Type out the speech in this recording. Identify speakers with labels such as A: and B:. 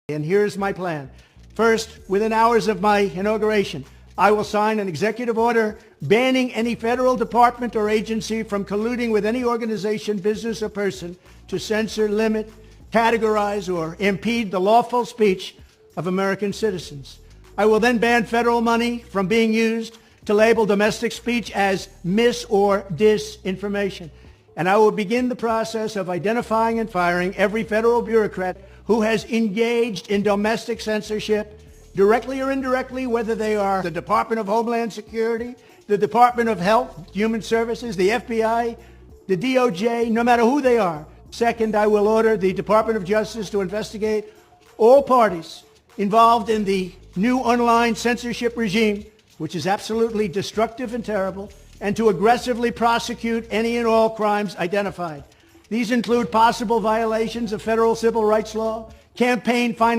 A: And here's my plan. First, within hours of my inauguration, I will sign an executive order banning any federal department or agency from colluding with any organization, business, or person to censor, limit, categorize, or impede the lawful speech of American citizens. I will then ban federal money from being used to label domestic speech as mis- or disinformation. And I will begin the process of identifying and firing every federal bureaucrat who has engaged in domestic censorship, directly or indirectly, whether they are the Department of Homeland Security, the Department of Health, Human Services, the FBI, the DOJ, no matter who they are. Second, I will order the Department of Justice to investigate all parties involved in the new online censorship regime, which is absolutely destructive and terrible, and to aggressively prosecute any and all crimes identified. These include possible violations of federal civil rights law, campaign finance,